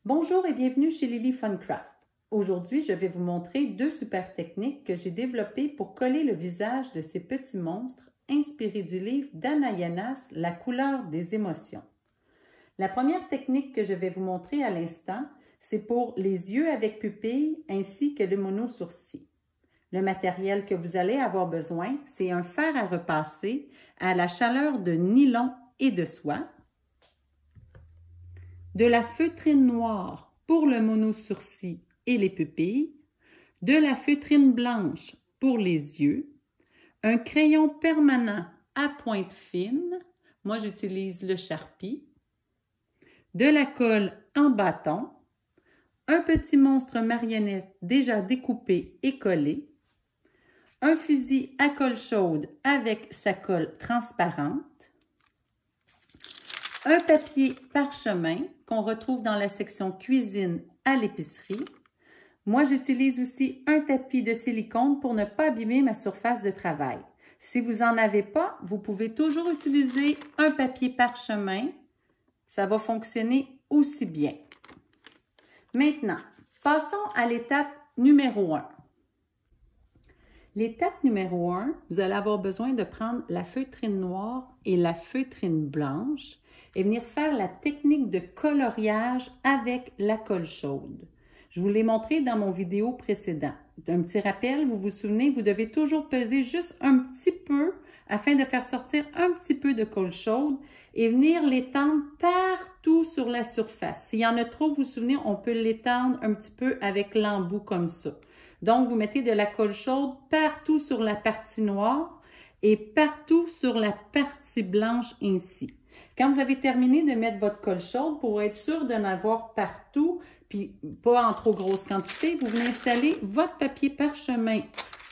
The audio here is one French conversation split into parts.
Bonjour et bienvenue chez Lily Fun Craft. Aujourd'hui, je vais vous montrer deux super techniques que j'ai développées pour coller le visage de ces petits monstres inspirés du livre d'Anna Yanas, La couleur des émotions. La première technique que je vais vous montrer à l'instant, c'est pour les yeux avec pupille ainsi que le mono-sourcil. Le matériel que vous allez avoir besoin, c'est un fer à repasser à la chaleur de nylon et de soie, de la feutrine noire pour le mono-sourcil et les pupilles, de la feutrine blanche pour les yeux, un crayon permanent à pointe fine, moi j'utilise le Sharpie, de la colle en bâton, un petit monstre marionnette déjà découpé et collé, un fusil à colle chaude avec sa colle transparente, un papier parchemin qu'on retrouve dans la section cuisine à l'épicerie. Moi, j'utilise aussi un tapis de silicone pour ne pas abîmer ma surface de travail. Si vous n'en avez pas, vous pouvez toujours utiliser un papier parchemin. Ça va fonctionner aussi bien. Maintenant, passons à l'étape numéro 1. L'étape numéro 1, vous allez avoir besoin de prendre la feutrine noire et la feutrine blanche et venir faire la technique de coloriage avec la colle chaude. Je vous l'ai montré dans mon vidéo précédent. Un petit rappel, vous vous souvenez, vous devez toujours peser juste un petit peu afin de faire sortir un petit peu de colle chaude et venir l'étendre partout sur la surface. S'il y en a trop, vous vous souvenez, on peut l'étendre un petit peu avec l'embout comme ça. Donc, vous mettez de la colle chaude partout sur la partie noire et partout sur la partie blanche ainsi. Quand vous avez terminé de mettre votre colle chaude, pour être sûr d'en avoir partout, puis pas en trop grosse quantité, vous venez installer votre papier parchemin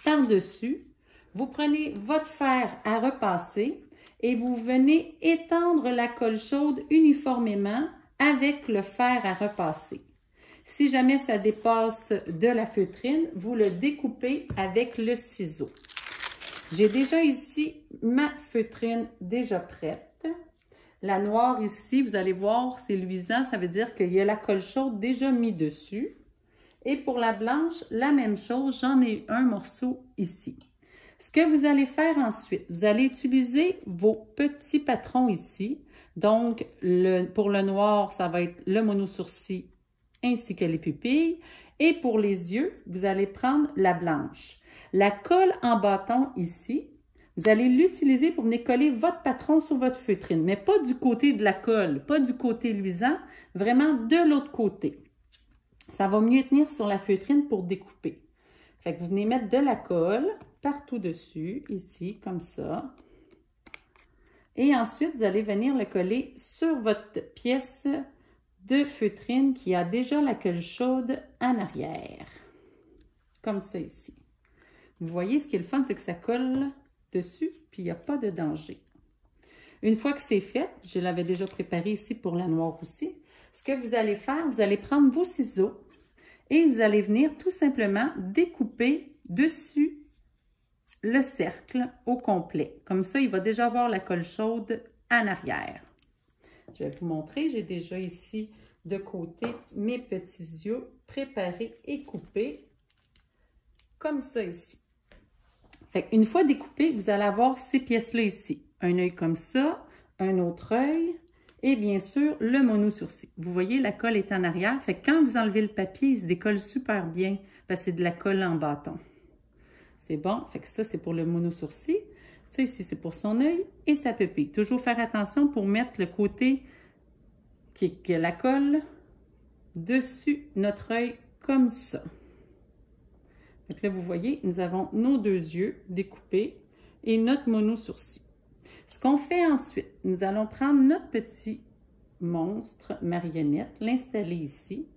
par-dessus. Vous prenez votre fer à repasser et vous venez étendre la colle chaude uniformément avec le fer à repasser. Si jamais ça dépasse de la feutrine, vous le découpez avec le ciseau. J'ai déjà ici ma feutrine déjà prête. La noire ici, vous allez voir, c'est luisant, ça veut dire qu'il y a la colle chaude déjà mis dessus. Et pour la blanche, la même chose, j'en ai un morceau ici. Ce que vous allez faire ensuite, vous allez utiliser vos petits patrons ici. Donc, pour le noir, ça va être le mono-sourcil ainsi que les pupilles. Et pour les yeux, vous allez prendre la blanche. La colle en bâton ici, vous allez l'utiliser pour venir coller votre patron sur votre feutrine, mais pas du côté de la colle, pas du côté luisant, vraiment de l'autre côté. Ça va mieux tenir sur la feutrine pour découper. Fait que vous venez mettre de la colle partout dessus, ici, comme ça. Et ensuite, vous allez venir le coller sur votre pièce de feutrine qui a déjà la colle chaude en arrière. Comme ça ici. Vous voyez, ce qui est le fun, c'est que ça colle dessus, puis il n'y a pas de danger. Une fois que c'est fait, je l'avais déjà préparé ici pour la noire aussi, ce que vous allez faire, vous allez prendre vos ciseaux et vous allez venir tout simplement découper dessus le cercle au complet. Comme ça, il va déjà avoir la colle chaude en arrière. Je vais vous montrer, j'ai déjà ici de côté mes petits yeux préparés et coupés comme ça ici. Fait une fois découpé, vous allez avoir ces pièces-là ici. Un œil comme ça, un autre œil et bien sûr le mono-sourcil. Vous voyez, la colle est en arrière. Fait que quand vous enlevez le papier, il se décolle super bien parce que c'est de la colle en bâton. C'est bon. Fait que ça, c'est pour le mono-sourcil. Ça ici, c'est pour son œil et sa pupille. Toujours faire attention pour mettre le côté qui a la colle dessus notre œil comme ça. Donc là, vous voyez, nous avons nos deux yeux découpés et notre mono-sourcil. Ce qu'on fait ensuite, nous allons prendre notre petit monstre marionnette, l'installer ici,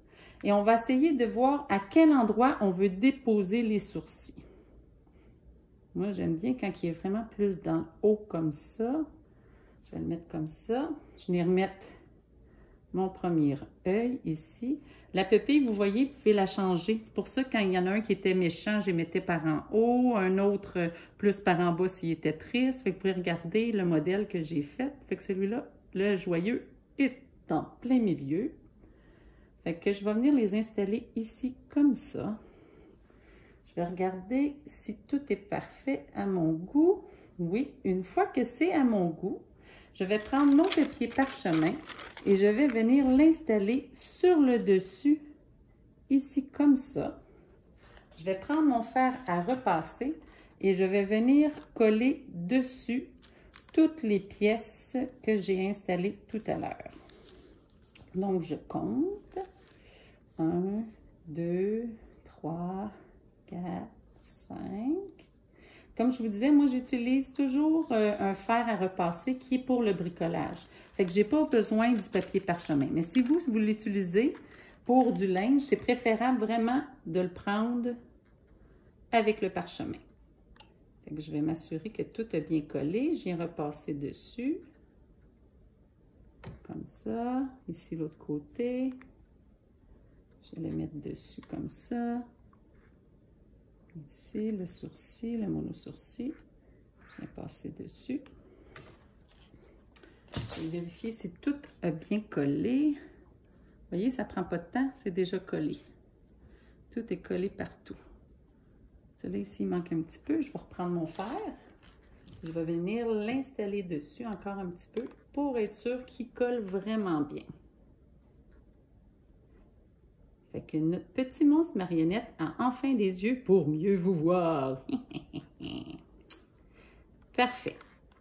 et on va essayer de voir à quel endroit on veut déposer les sourcils. Moi, j'aime bien quand il est vraiment plus dans le haut comme ça. Je vais le mettre comme ça. Je vais remettre mon premier œil ici. La pupille, vous voyez, vous pouvez la changer. C'est pour ça que quand il y en a un qui était méchant, je les mettais par en haut, un autre plus par en bas s'il était triste. Fait que vous pouvez regarder le modèle que j'ai fait. Fait que celui-là, le joyeux, est en plein milieu. Fait que je vais venir les installer ici comme ça. Je vais regarder si tout est parfait à mon goût. Oui, une fois que c'est à mon goût, je vais prendre mon papier parchemin et je vais venir l'installer sur le dessus, ici comme ça. Je vais prendre mon fer à repasser et je vais venir coller dessus toutes les pièces que j'ai installées tout à l'heure. Donc, je compte. 1, 2, 3, 4, 5. Comme je vous disais, moi, j'utilise toujours un fer à repasser qui est pour le bricolage. Fait que je n'ai pas besoin du papier parchemin. Mais si vous l'utilisez pour du linge, c'est préférable vraiment de le prendre avec le parchemin. Fait que je vais m'assurer que tout est bien collé. Je viens repasser dessus. Comme ça. Ici, l'autre côté. Je vais le mettre dessus comme ça. Ici, le sourcil, le mono-sourcil. Je viens passer dessus. Je vais vérifier si tout a bien collé. Vous voyez, ça ne prend pas de temps, c'est déjà collé. Tout est collé partout. Celui-là ici, il manque un petit peu. Je vais reprendre mon fer. Je vais venir l'installer dessus encore un petit peu pour être sûr qu'il colle vraiment bien. Fait que notre petit monstre marionnette a enfin des yeux pour mieux vous voir. Parfait.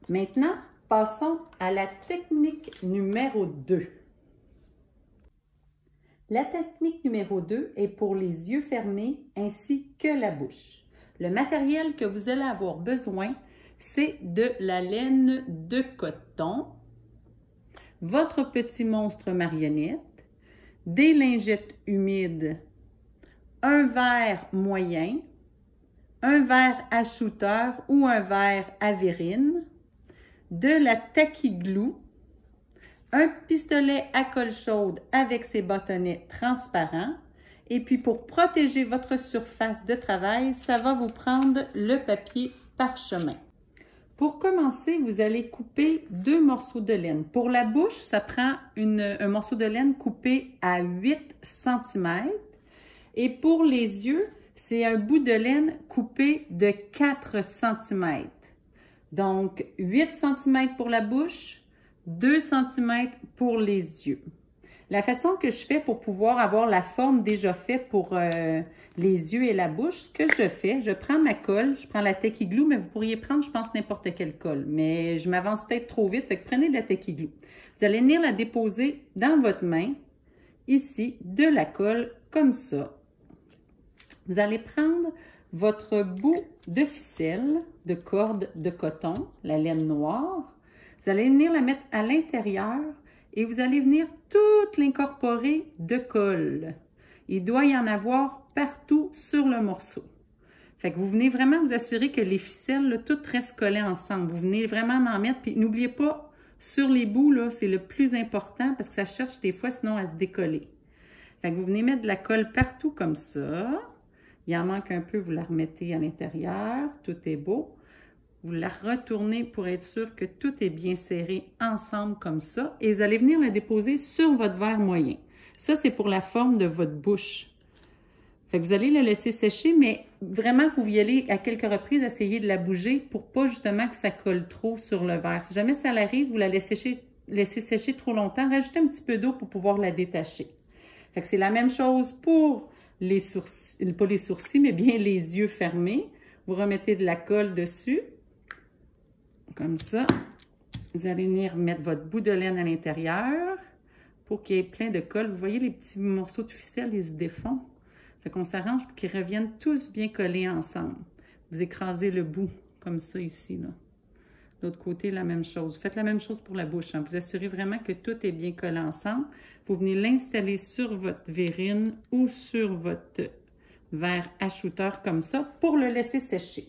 Maintenant, passons à la technique numéro 2. La technique numéro 2 est pour les yeux fermés ainsi que la bouche. Le matériel que vous allez avoir besoin, c'est de la laine de coton, votre petit monstre marionnette, des lingettes humides, un verre moyen, un verre à shooter ou un verre à verrine, de la tacky glue, un pistolet à colle chaude avec ses bâtonnets transparents. Et puis pour protéger votre surface de travail, ça va vous prendre le papier parchemin. Pour commencer, vous allez couper 2 morceaux de laine. Pour la bouche, ça prend un morceau de laine coupé à 8 cm. Et pour les yeux, c'est un bout de laine coupé de 4 cm. Donc, 8 cm pour la bouche, 2 cm pour les yeux. La façon que je fais pour pouvoir avoir la forme déjà faite pour les yeux et la bouche, ce que je fais, je prends ma colle, je prends la tacky glue, mais vous pourriez prendre, je pense, n'importe quelle colle. Mais je m'avance peut-être trop vite, fait que prenez de la tacky glue. Vous allez venir la déposer dans votre main, ici, de la colle, comme ça. Vous allez prendre votre bout de ficelle, de corde de coton, la laine noire. Vous allez venir la mettre à l'intérieur et vous allez venir tout l'incorporer de colle. Il doit y en avoir partout sur le morceau. Fait que vous venez vraiment vous assurer que les ficelles, là, toutes restent collées ensemble. Vous venez vraiment en mettre, puis n'oubliez pas, sur les bouts, là, c'est le plus important parce que ça cherche des fois sinon à se décoller. Fait que vous venez mettre de la colle partout comme ça. Il en manque un peu, vous la remettez à l'intérieur. Tout est beau. Vous la retournez pour être sûr que tout est bien serré ensemble comme ça. Et vous allez venir la déposer sur votre verre moyen. Ça, c'est pour la forme de votre bouche. Fait que vous allez la laisser sécher, mais vraiment, vous y allez à quelques reprises essayer de la bouger pour pas justement que ça colle trop sur le verre. Si jamais ça l'arrive, vous la laissez sécher trop longtemps, rajoutez un petit peu d'eau pour pouvoir la détacher. Fait que c'est la même chose pour les sourcils, pas les sourcils, mais bien les yeux fermés. Vous remettez de la colle dessus. Comme ça, vous allez venir mettre votre bout de laine à l'intérieur pour qu'il y ait plein de colle. Vous voyez, les petits morceaux de ficelle, ils se défont. Fait qu'on s'arrange pour qu'ils reviennent tous bien collés ensemble. Vous écrasez le bout, comme ça ici, là. De l'autre côté, la même chose. Faites la même chose pour la bouche. Hein. Vous assurez vraiment que tout est bien collé ensemble. Vous venez l'installer sur votre verrine ou sur votre verre à shooter comme ça pour le laisser sécher.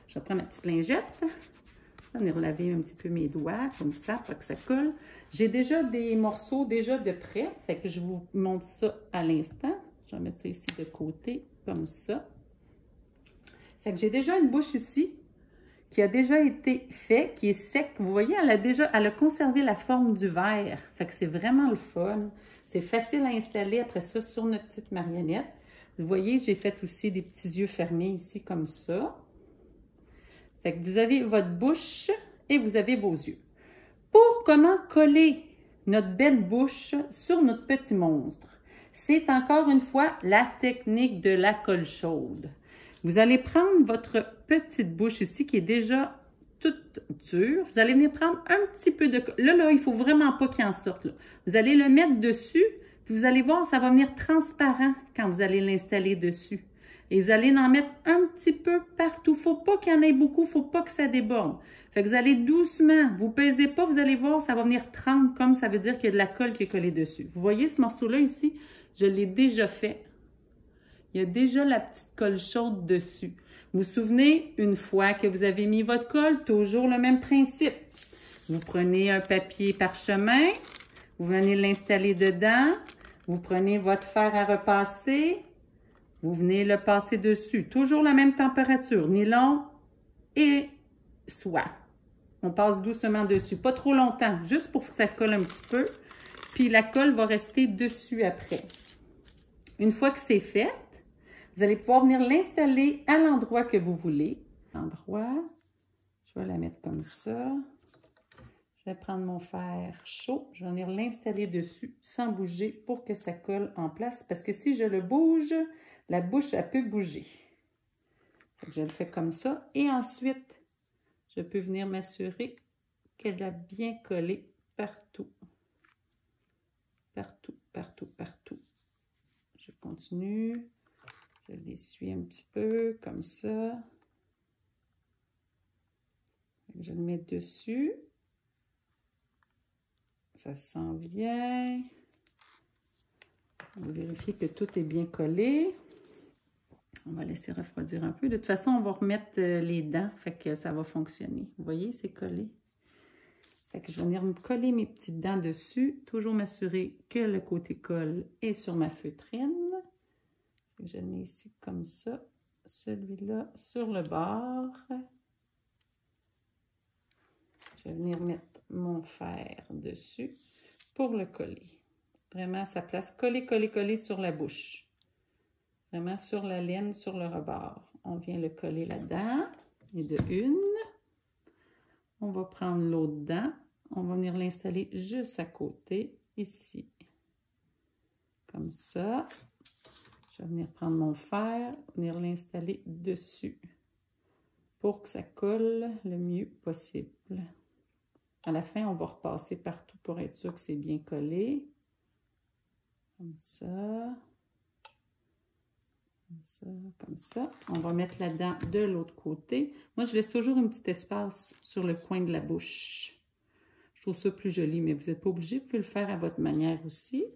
Je vais prendre ma petite lingette. Je vais venir laver un petit peu mes doigts comme ça pour que ça colle. J'ai déjà des morceaux déjà de près. Fait que je vous montre ça à l'instant. Je vais mettre ça ici de côté comme ça. Fait que j'ai déjà une bouche ici qui a déjà été fait, qui est sec. Vous voyez, elle a conservé la forme du verre. Fait que c'est vraiment le fun. C'est facile à installer après ça sur notre petite marionnette. Vous voyez, j'ai fait aussi des petits yeux fermés ici comme ça. Fait que vous avez votre bouche et vous avez vos yeux. Pour comment coller notre belle bouche sur notre petit monstre, c'est encore une fois la technique de la colle chaude. Vous allez prendre votre petite bouche ici qui est déjà toute dure. Vous allez venir prendre un petit peu de... Là, il ne faut vraiment pas qu'il en sorte. Là. Vous allez le mettre dessus, puis vous allez voir, ça va venir transparent quand vous allez l'installer dessus. Et vous allez en mettre un petit peu partout. Il ne faut pas qu'il y en ait beaucoup, il ne faut pas que ça déborde. Fait que vous allez doucement, vous ne pesez pas, vous allez voir, ça va venir tremper comme ça veut dire qu'il y a de la colle qui est collée dessus. Vous voyez ce morceau-là ici? Je l'ai déjà fait. Il y a déjà la petite colle chaude dessus. Vous vous souvenez, une fois que vous avez mis votre colle, toujours le même principe. Vous prenez un papier parchemin, vous venez l'installer dedans, vous prenez votre fer à repasser, vous venez le passer dessus. Toujours la même température, nylon et soie. On passe doucement dessus, pas trop longtemps, juste pour que ça colle un petit peu. Puis la colle va rester dessus après. Une fois que c'est fait, vous allez pouvoir venir l'installer à l'endroit que vous voulez. Je vais la mettre comme ça. Je vais prendre mon fer chaud. Je vais venir l'installer dessus sans bouger pour que ça colle en place. Parce que si je le bouge, la bouche, elle peut bouger. Je le fais comme ça. Et ensuite, je peux venir m'assurer qu'elle a bien collé partout. Partout, partout, partout. Je continue. Je l'essuie un petit peu, comme ça. Je le mets dessus. Ça s'en vient. On va vérifier que tout est bien collé. On va laisser refroidir un peu. De toute façon, on va remettre les dents, fait que ça va fonctionner. Vous voyez, c'est collé. Fait que je vais venir me coller mes petites dents dessus. Toujours m'assurer que le côté colle est sur ma feutrine. Je le mets ici comme ça. Celui-là sur le bord. Je vais venir mettre mon fer dessus pour le coller. Vraiment, ça place coller, coller, coller sur la bouche. Vraiment sur la laine, sur le rebord. On vient le coller là-dedans. Et de une. On va prendre l'autre dent. On va venir l'installer juste à côté, ici. Comme ça. Je vais venir prendre mon fer, venir l'installer dessus pour que ça colle le mieux possible. À la fin, on va repasser partout pour être sûr que c'est bien collé. Comme ça. Comme ça, comme ça. On va mettre la dent de l'autre côté. Moi, je laisse toujours un petit espace sur le coin de la bouche. Je trouve ça plus joli, mais vous n'êtes pas obligé. Vous pouvez le faire à votre manière aussi.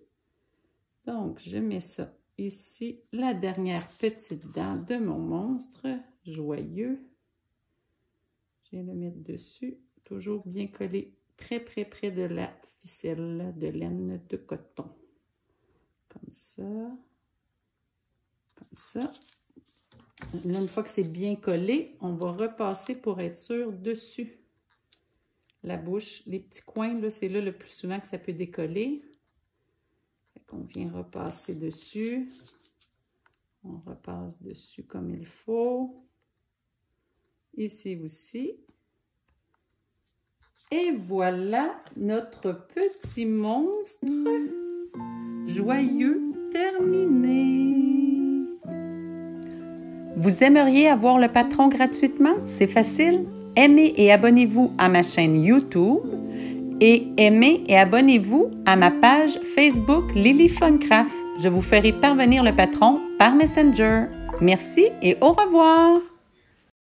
Donc, je mets ça ici, la dernière petite dent de mon monstre joyeux. Je viens le mettre dessus, toujours bien collé, près de la ficelle de laine de coton. Comme ça. Comme ça. Là, une fois que c'est bien collé, on va repasser pour être sûr dessus. La bouche, les petits coins, là, c'est là le plus souvent que ça peut décoller. On vient repasser dessus. On repasse dessus comme il faut. Ici aussi. Et voilà notre petit monstre joyeux terminé. Vous aimeriez avoir le patron gratuitement? C'est facile. Aimez et abonnez-vous à ma chaîne YouTube. Et aimez et abonnez-vous à ma page Facebook Lily Funcraft. Je vous ferai parvenir le patron par Messenger. Merci et au revoir!